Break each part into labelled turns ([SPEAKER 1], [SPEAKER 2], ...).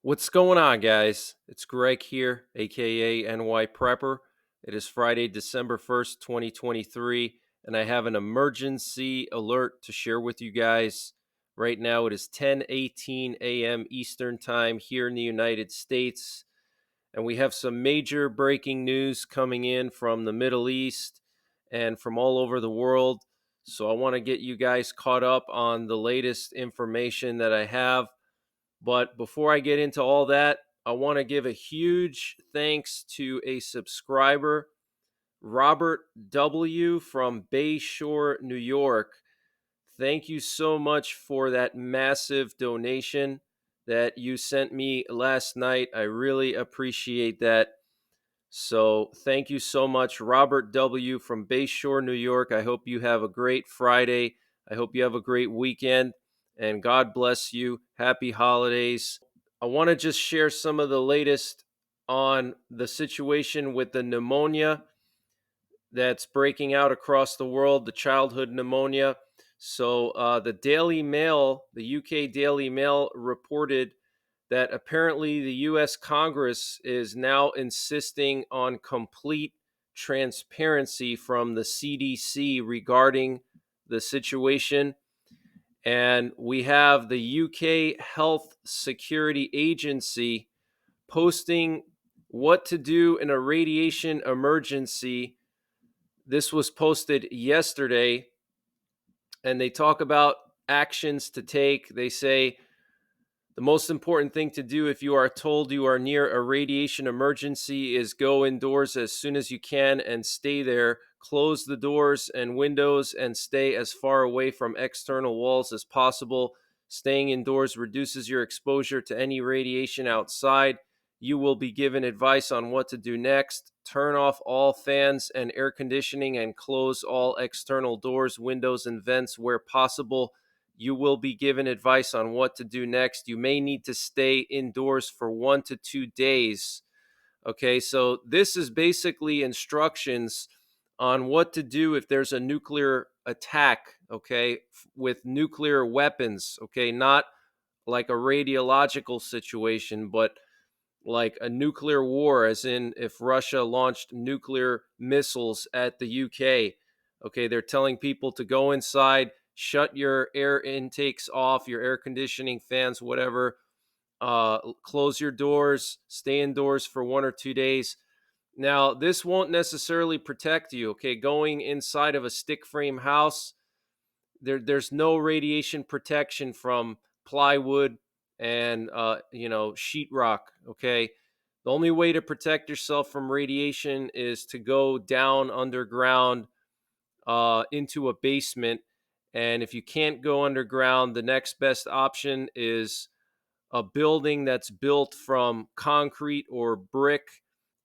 [SPEAKER 1] What's going on, guys? It's Greg here, aka NYPrepper. It is Friday, December 1st, 2023, and I have an emergency alert to share with you guys. Right now, it is 10:18 a.m. Eastern Time here in the United States, and we have some major breaking news coming in from the Middle East and from all over the world. So I want to get you guys caught up on the latest information that I have. But before I get into all that, I want to give a huge thanks to a subscriber, Robert W. from Bayshore, New York. Thank you so much for that massive donation that you sent me last night. I really appreciate that. So, thank you so much, Robert W. from Bayshore, New York. I hope you have a great Friday. I hope you have a great weekend, and God bless you. Happy holidays. I want to just share some of the latest on the situation with the pneumonia that's breaking out across the world, the childhood pneumonia. So, the Daily Mail, the UK Daily Mail, reported that apparently the US Congress is now insisting on complete transparency from the CDC regarding the situation. And we have the UK Health Security Agency posting what to do in a radiation emergency. This was posted yesterday, and they talk about actions to take. They say the most important thing to do if you are told you are near a radiation emergency is go indoors as soon as you can and stay there. Close the doors and windows and stay as far away from external walls as possible. Staying indoors reduces your exposure to any radiation outside. You will be given advice on what to do next. Turn off all fans and air conditioning and close all external doors, windows, and vents where possible. You will be given advice on what to do next. You may need to stay indoors for 1 to 2 days. Okay, so this is basically instructions on what to do if there's a nuclear attack, okay, with nuclear weapons, okay, not like a radiological situation, but like a nuclear war, as in if Russia launched nuclear missiles at the UK. Okay, they're telling people to go inside, shut your air intakes off, your air conditioning, fans, whatever. Close your doors, stay indoors for 1 or 2 days. Now, this won't necessarily protect you. Okay, going inside of a stick frame house, there's no radiation protection from plywood and sheetrock. Okay, the only way to protect yourself from radiation is to go down underground into a basement. And if you can't go underground, the next best option is a building that's built from concrete or brick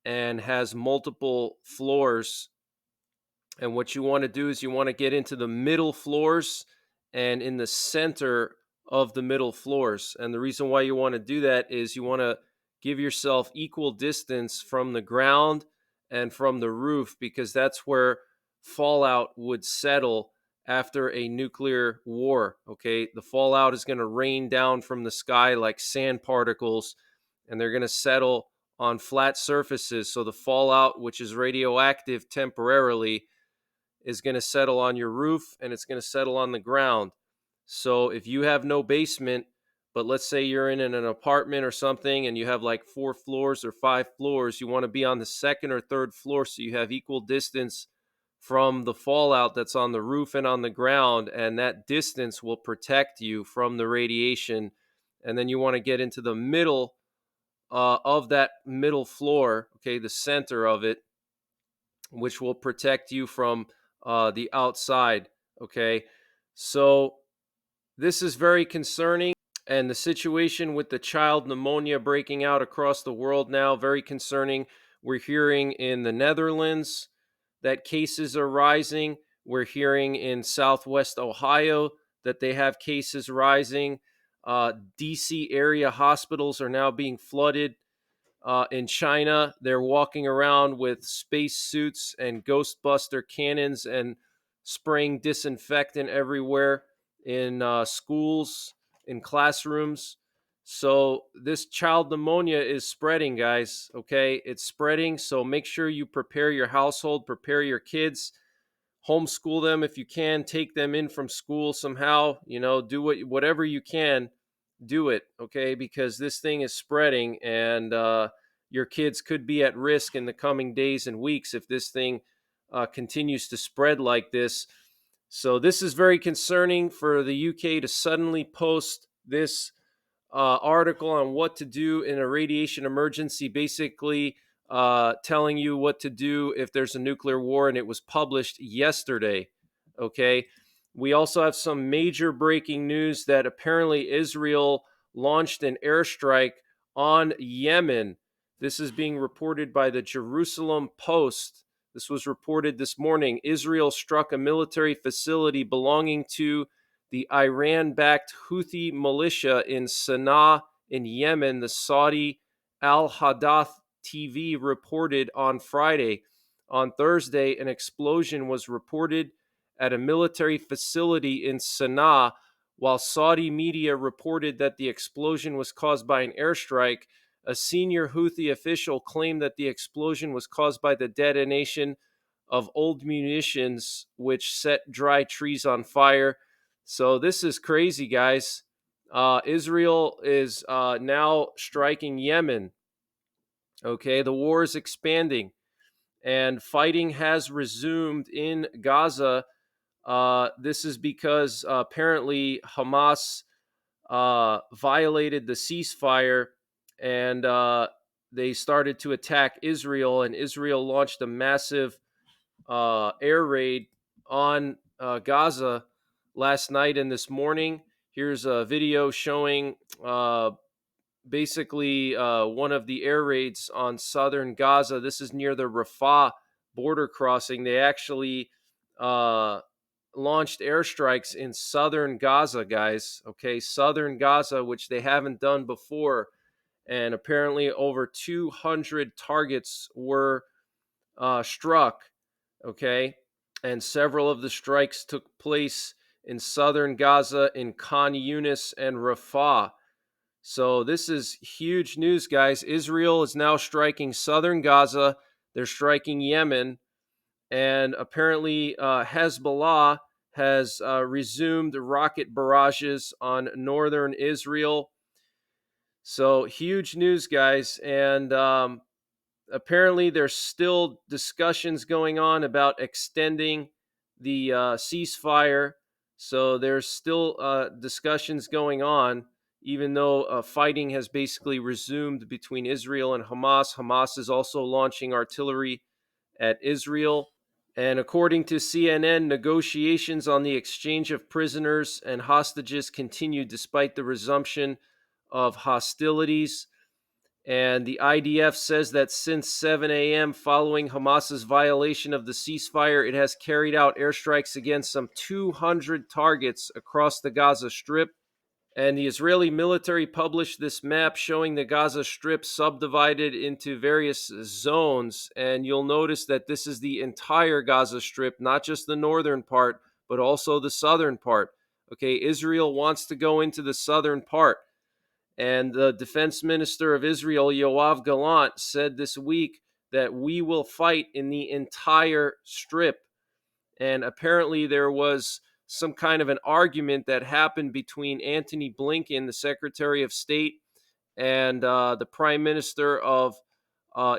[SPEAKER 1] and has multiple floors. And what you want to do is you want to get into the middle floors and in the center of the middle floors. And the reason why you want to do that is you want to give yourself equal distance from the ground and from the roof, because that's where fallout would settle after a nuclear war. Okay, the fallout is going to rain down from the sky like sand particles, and they're going to settle on flat surfaces. So the fallout, which is radioactive temporarily, is going to settle on your roof and it's going to settle on the ground. So if you have no basement, but let's say you're in an apartment or something and you have like 4 floors or 5 floors, you want to be on the second or third floor so you have equal distance from the fallout that's on the roof and on the ground, and that distance will protect you from the radiation. And then you want to get into the middle of that middle floor, okay, the center of it, which will protect you from the outside. Okay, so this is very concerning, and the situation with the child pneumonia breaking out across the world now, very concerning. We're hearing in the Netherlands that cases are rising. We're hearing in Southwest Ohio that they have cases rising. DC area hospitals are now being flooded. In China, they're walking around with space suits and Ghostbuster cannons and spraying disinfectant everywhere in schools, in classrooms. So this child pneumonia is spreading, guys. Okay, it's spreading. So make sure you prepare your household, prepare your kids, homeschool them if you can, take them in from school somehow. Do whatever you can, do it. Okay, because this thing is spreading, and your kids could be at risk in the coming days and weeks if this thing continues to spread like this. So this is very concerning for the UK to suddenly post this article on what to do in a radiation emergency, basically telling you what to do if there's a nuclear war, and it was published yesterday. Okay. We also have some major breaking news that apparently Israel launched an airstrike on Yemen. This is being reported by the Jerusalem Post. This was reported this morning. Israel struck a military facility belonging to the Iran-backed Houthi militia in Sana'a in Yemen, the Saudi Al Hadath TV reported on Friday. On Thursday, an explosion was reported at a military facility in Sana'a, while Saudi media reported that the explosion was caused by an airstrike. A senior Houthi official claimed that the explosion was caused by the detonation of old munitions, which set dry trees on fire. So this is crazy, guys. Israel is now striking Yemen. Okay, the war is expanding, and fighting has resumed in Gaza. This is because apparently Hamas violated the ceasefire, and they started to attack Israel, and Israel launched a massive air raid on Gaza last night and this morning. Here's a video showing basically one of the air raids on southern Gaza. This is near the Rafah border crossing. They actually launched airstrikes in southern Gaza, guys. Okay, southern Gaza, which they haven't done before. And apparently over 200 targets were struck. Okay, and several of the strikes took place in southern Gaza, in Khan Yunis and Rafah. So this is huge news, guys. Israel is now striking southern Gaza. They're striking Yemen, and apparently Hezbollah has resumed rocket barrages on northern Israel. So huge news, guys. And apparently there's still discussions going on about extending the ceasefire. So there's still discussions going on, even though fighting has basically resumed between Israel and Hamas. Hamas is also launching artillery at Israel. And according to CNN, negotiations on the exchange of prisoners and hostages continue despite the resumption of hostilities. And the IDF says that since 7 a.m., following Hamas's violation of the ceasefire, it has carried out airstrikes against some 200 targets across the Gaza Strip. And the Israeli military published this map showing the Gaza Strip subdivided into various zones. And you'll notice that this is the entire Gaza Strip, not just the northern part, but also the southern part. Okay, Israel wants to go into the southern part. And the defense minister of Israel, Yoav Gallant, said this week that we will fight in the entire strip. And apparently there was some kind of an argument that happened between Antony Blinken, the Secretary of State, and the Prime Minister of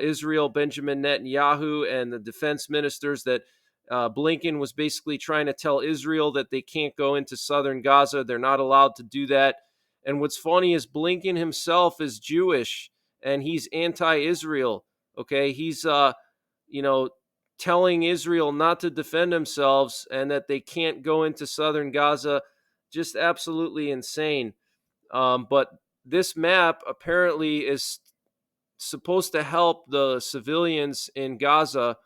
[SPEAKER 1] Israel, Benjamin Netanyahu, and the defense ministers, that Blinken was basically trying to tell Israel that they can't go into southern Gaza. They're not allowed to do that. And what's funny is Blinken himself is Jewish, and he's anti-Israel. Okay, he's you know, telling Israel not to defend themselves and that they can't go into southern Gaza. Just absolutely insane. But this map apparently is supposed to help the civilians in Gaza.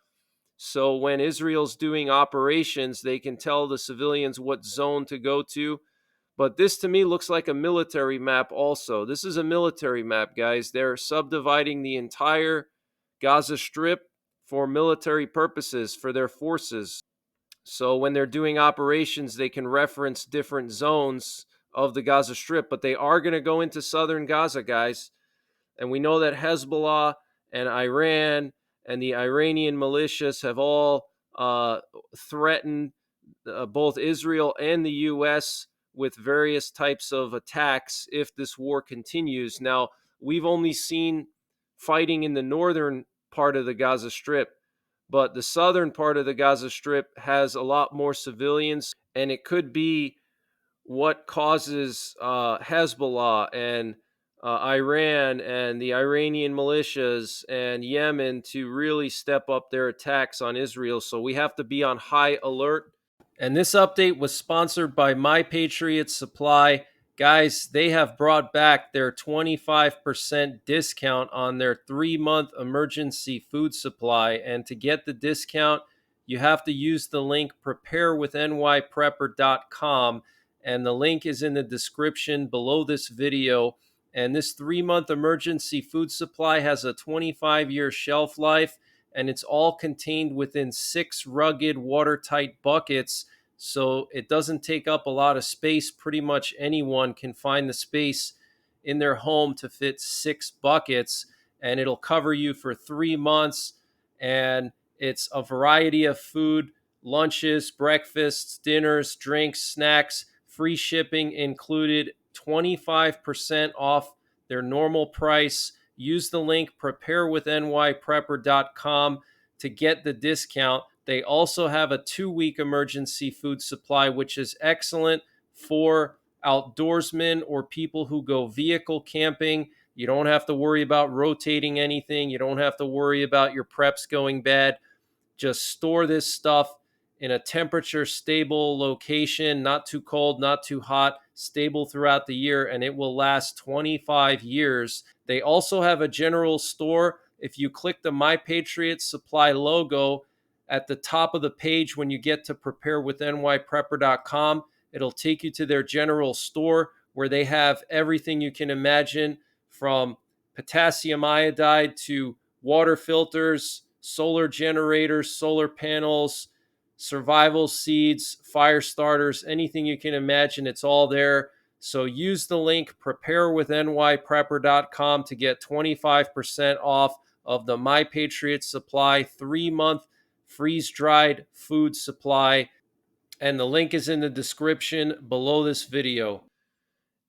[SPEAKER 1] So when Israel's doing operations, they can tell the civilians what zone to go to. But this to me looks like a military map also. This is a military map, guys. They're subdividing the entire Gaza Strip for military purposes, for their forces. So when they're doing operations, they can reference different zones of the Gaza Strip, but they are going to go into southern Gaza, guys. And we know that Hezbollah and Iran and the Iranian militias have all threatened both Israel and the U.S. with various types of attacks if this war continues. Now, we've only seen fighting in the northern part of the Gaza Strip, but the southern part of the Gaza Strip has a lot more civilians, and it could be what causes Hezbollah and Iran and the Iranian militias and Yemen to really step up their attacks on Israel. So we have to be on high alert. And this update was sponsored by My Patriot Supply. Guys, they have brought back their 25% discount on their 3-month emergency food supply. And to get the discount, you have to use the link preparewithnyprepper.com. And the link is in the description below this video. And this 3-month emergency food supply has a 25-year shelf life, and it's all contained within 6 rugged watertight buckets, so it doesn't take up a lot of space. Pretty much anyone can find the space in their home to fit 6 buckets, and it'll cover you for 3 months. And it's a variety of food: lunches, breakfasts, dinners, drinks, snacks, free shipping included, 25% off their normal price. Use the link preparewithnyprepper.com to get the discount. They also have a 2-week emergency food supply, which is excellent for outdoorsmen or people who go vehicle camping. You don't have to worry about rotating anything. You don't have to worry about your preps going bad. Just store this stuff in a temperature stable location, not too cold, not too hot, stable throughout the year, and it will last 25 years. They also have a general store. If you click the My Patriot Supply logo at the top of the page when you get to preparewithnyprepper.com, it'll take you to their general store where they have everything you can imagine, from potassium iodide to water filters, solar generators, solar panels, survival seeds, fire starters, anything you can imagine, it's all there. So use the link preparewithnyprepper.com to get 25% off of the My Patriot Supply 3-month freeze-dried food supply. And the link is in the description below this video.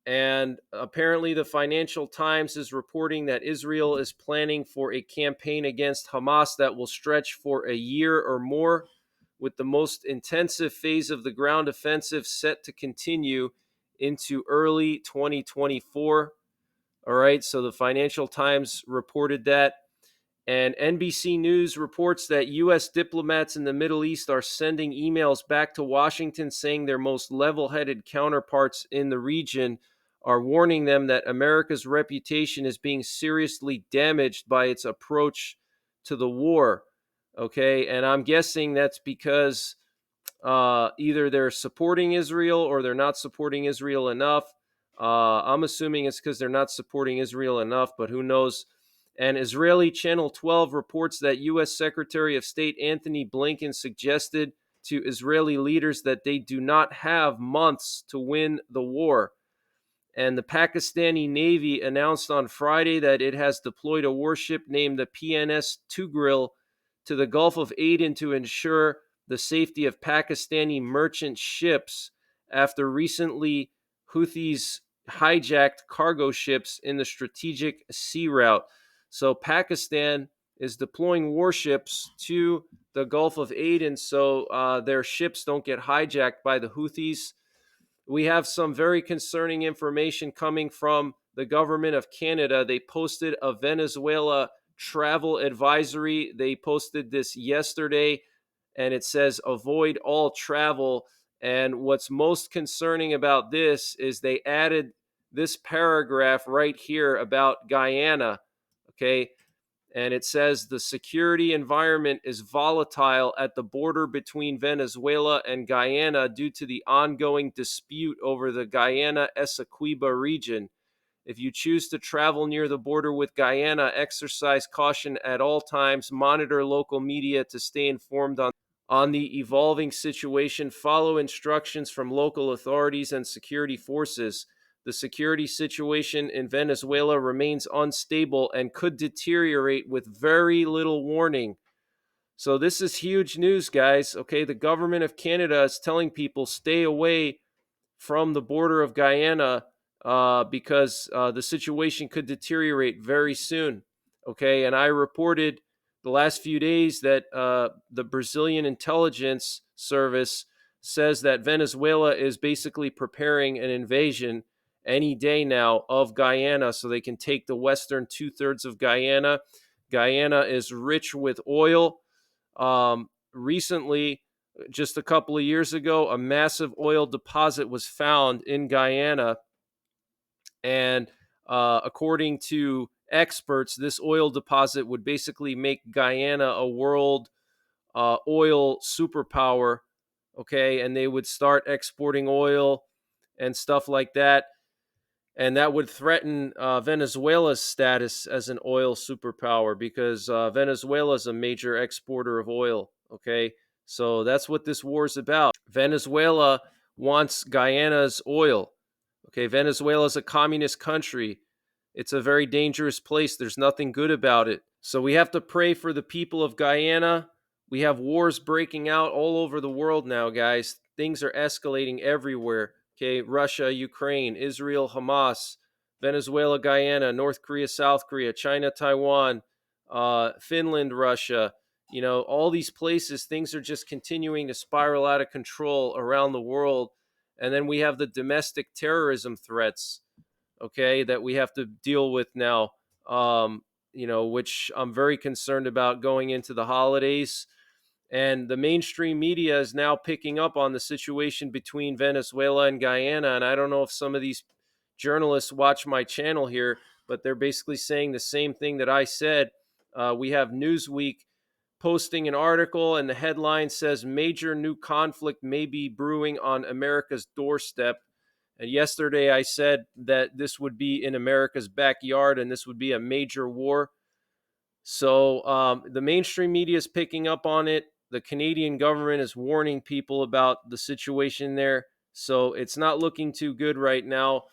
[SPEAKER 1] And apparently the Financial Times is reporting that Israel is planning for a campaign against Hamas that will stretch for a year or more, with the most intensive phase of the ground offensive set to continue into early 2024. All right, so the Financial Times reported that. And NBC News reports that U.S. diplomats in the Middle East are sending emails back to Washington saying their most level-headed counterparts in the region are warning them that America's reputation is being seriously damaged by its approach to the war. Okay, and I'm guessing that's because either they're supporting Israel or they're not supporting Israel enough. I'm assuming it's because they're not supporting Israel enough, but who knows? And Israeli Channel 12 reports that U.S. Secretary of State Anthony Blinken suggested to Israeli leaders that they do not have months to win the war. And the Pakistani Navy announced on Friday that it has deployed a warship named the PNS Tugril to the Gulf of Aden to ensure the safety of Pakistani merchant ships after recently Houthis hijacked cargo ships in the strategic sea route. So Pakistan is deploying warships to the Gulf of Aden so their ships don't get hijacked by the Houthis. We have some very concerning information coming from the government of Canada. They posted a Venezuela travel advisory. They posted this yesterday, and it says avoid all travel. And what's most concerning about this is they added this paragraph right here about Guyana. Okay. And it says the security environment is volatile at the border between Venezuela and Guyana due to the ongoing dispute over the Guyana Essequibo region. If you choose to travel near the border with Guyana, exercise caution at all times. Monitor local media to stay informed on the evolving situation, follow instructions from local authorities and security forces. The security situation in Venezuela remains unstable and could deteriorate with very little warning. So this is huge news, guys. Okay, the government of Canada is telling people stay away from the border of Guyana because the situation could deteriorate very soon. Okay, and I reported the last few days that the Brazilian intelligence service says that Venezuela is basically preparing an invasion any day now of Guyana so they can take the western 2/3 of Guyana. Guyana is rich with oil. Recently, just a couple of years ago, a massive oil deposit was found in Guyana. And according to experts, this oil deposit would basically make Guyana a world oil superpower. Okay. And they would start exporting oil and stuff like that. And that would threaten Venezuela's status as an oil superpower because Venezuela is a major exporter of oil. Okay. So that's what this war is about. Venezuela wants Guyana's oil. Okay. Venezuela is a communist country. It's a very dangerous place. There's nothing good about it. So we have to pray for the people of Guyana. We have wars breaking out all over the world now, guys. Things are escalating everywhere. Okay, Russia, Ukraine, Israel, Hamas, Venezuela, Guyana, North Korea, South Korea, China, Taiwan, Finland, Russia. You know, all these places, things are just continuing to spiral out of control around the world. And then we have the domestic terrorism threats, okay, that we have to deal with now, which I'm very concerned about going into the holidays. And the mainstream media is now picking up on the situation between Venezuela and Guyana. And I don't know if some of these journalists watch my channel here, but they're basically saying the same thing that I said. We have Newsweek posting an article, and the headline says major new conflict may be brewing on America's doorstep. And yesterday I said that this would be in America's backyard and this would be a major war. So the mainstream media is picking up on it. The Canadian government is warning people about the situation there. So it's not looking too good right now.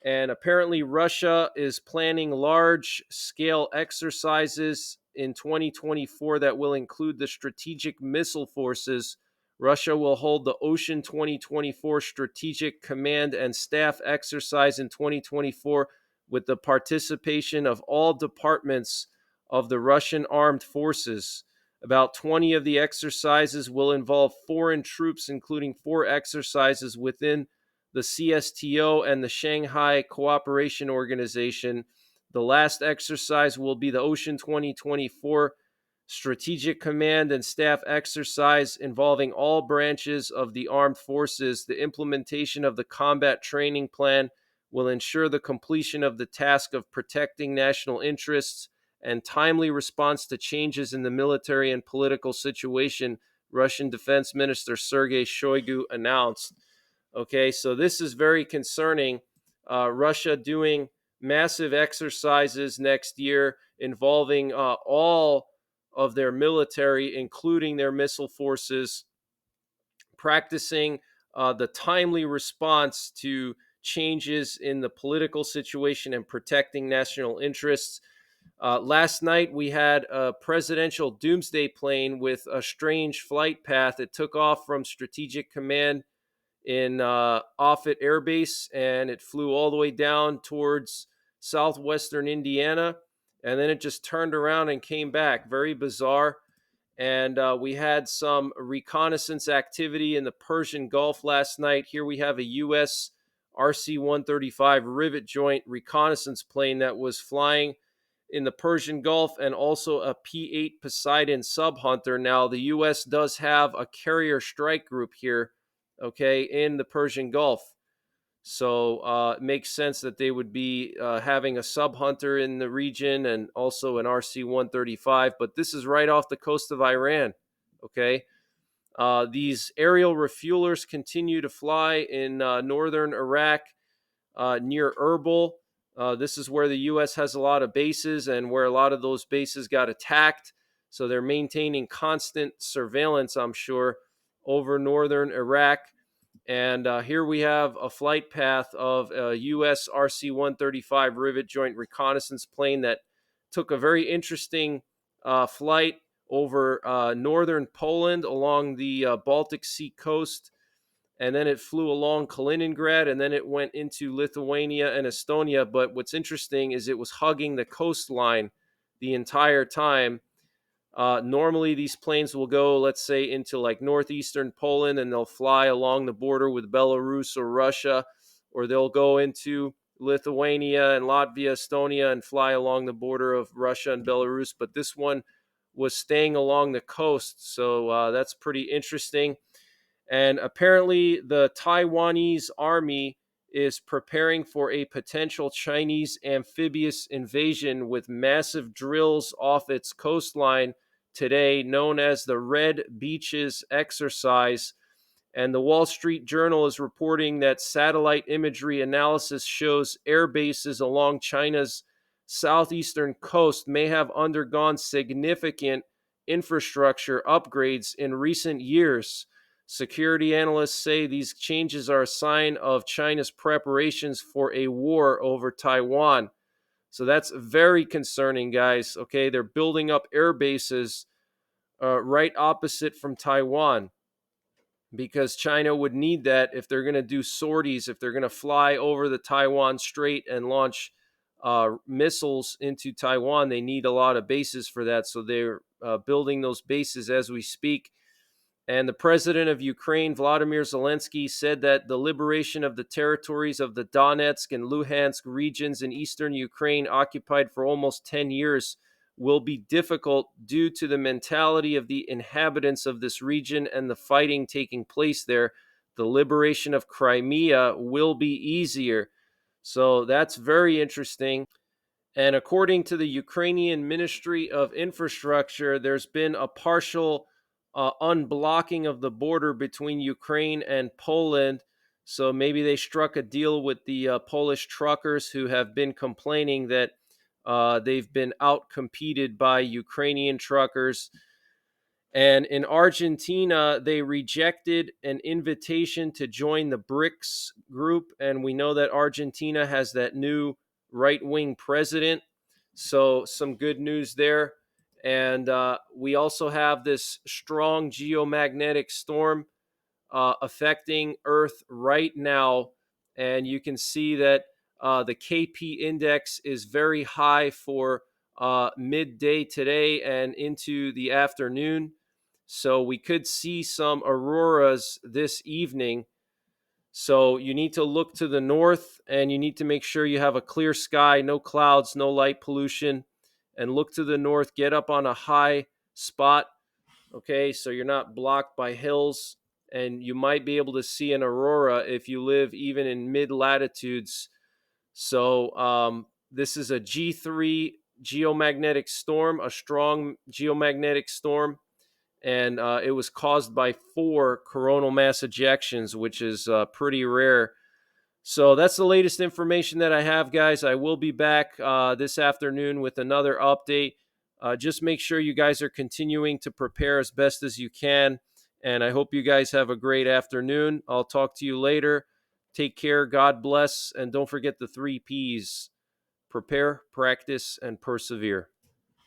[SPEAKER 1] And apparently, Russia is planning large scale exercises in 2024 that will include the Strategic Missile Forces. Russia will hold the Ocean 2024 Strategic Command and Staff exercise in 2024 with the participation of all departments of the Russian armed forces. About 20 of the exercises will involve foreign troops, including 4 exercises within the CSTO and the Shanghai Cooperation Organization. The last exercise will be the Ocean 2024 Strategic Command and Staff exercise involving all branches of the armed forces. The implementation of the combat training plan will ensure the completion of the task of protecting national interests and timely response to changes in the military and political situation, Russian Defense Minister Sergei Shoigu announced. Okay, so this is very concerning. Russia doing massive exercises next year involving all of their military, including their missile forces, practicing the timely response to changes in the political situation and protecting national interests. Last night, we had a presidential doomsday plane with a strange flight path. It took off from Strategic Command in Offutt Air Base, and it flew all the way down towards southwestern Indiana, and then it just turned around and came back. Very bizarre. And we had some reconnaissance activity in the Persian Gulf last night. Here we have a U.S. RC-135 rivet joint reconnaissance plane that was flying in the Persian Gulf, and also a P-8 Poseidon sub-hunter. Now, the U.S. does have a carrier strike group here, okay, in the Persian Gulf. So it makes sense that they would be having a sub-hunter in the region and also an RC-135, but this is right off the coast of Iran, okay? These aerial refuelers continue to fly in northern Iraq near Erbil. This is where the U.S. has a lot of bases and where a lot of those bases got attacked. So they're maintaining constant surveillance, I'm sure, over northern Iraq. And here we have a flight path of a U.S. RC-135 Rivet Joint Reconnaissance plane that took a very interesting flight over northern Poland along the Baltic Sea coast. And then it flew along Kaliningrad, and then it went into Lithuania and Estonia. But what's interesting is it was hugging the coastline the entire time. Normally, these planes will go, let's say, into like northeastern Poland, and they'll fly along the border with Belarus or Russia, or they'll go into Lithuania and Latvia, Estonia, and fly along the border of Russia and Belarus. But this one was staying along the coast, so that's pretty interesting. And apparently, the Taiwanese army is preparing for a potential Chinese amphibious invasion with massive drills off its coastline today, known as the Red Beaches exercise. And the Wall Street Journal is reporting that satellite imagery analysis shows air bases along China's southeastern coast may have undergone significant infrastructure upgrades in recent years. Security analysts say these changes are a sign of China's preparations for a war over Taiwan. So that's very concerning, guys. Okay, they're building up air bases right opposite from Taiwan, because China would need that if they're going to do sorties, if they're going to fly over the Taiwan Strait and launch missiles into Taiwan. They need a lot of bases for that. So they're building those bases as we speak. And the president of Ukraine, Volodymyr Zelensky, said that the liberation of the territories of the Donetsk and Luhansk regions in eastern Ukraine, occupied for almost 10 years, will be difficult due to the mentality of the inhabitants of this region and the fighting taking place there. The liberation of Crimea will be easier. So that's very interesting. And according to the Ukrainian Ministry of Infrastructure, there's been a partial unblocking of the border between Ukraine and Poland. So maybe they struck a deal with the Polish truckers who have been complaining that they've been outcompeted by Ukrainian truckers. And in Argentina, they rejected an invitation to join the BRICS group. And we know that Argentina has that new right wing president. So, some good news there. And we also have this strong geomagnetic storm affecting Earth right now. And you can see that the KP index is very high for midday today and into the afternoon. So we could see some auroras this evening. So you need to look to the north, and you need to make sure you have a clear sky, no clouds, no light pollution, and look to the north. Get up on a high spot, okay, so you're not blocked by hills, and you might be able to see an aurora if you live even in mid latitudes. So this is a G3 geomagnetic storm, a strong geomagnetic storm, and it was caused by 4 coronal mass ejections, which is pretty rare. So that's the latest information that I have, guys. I will be back this afternoon with another update. Just make sure you guys are continuing to prepare as best as you can. And I hope you guys have a great afternoon. I'll talk to you later. Take care. God bless. And don't forget the 3 Ps: prepare, practice, and persevere.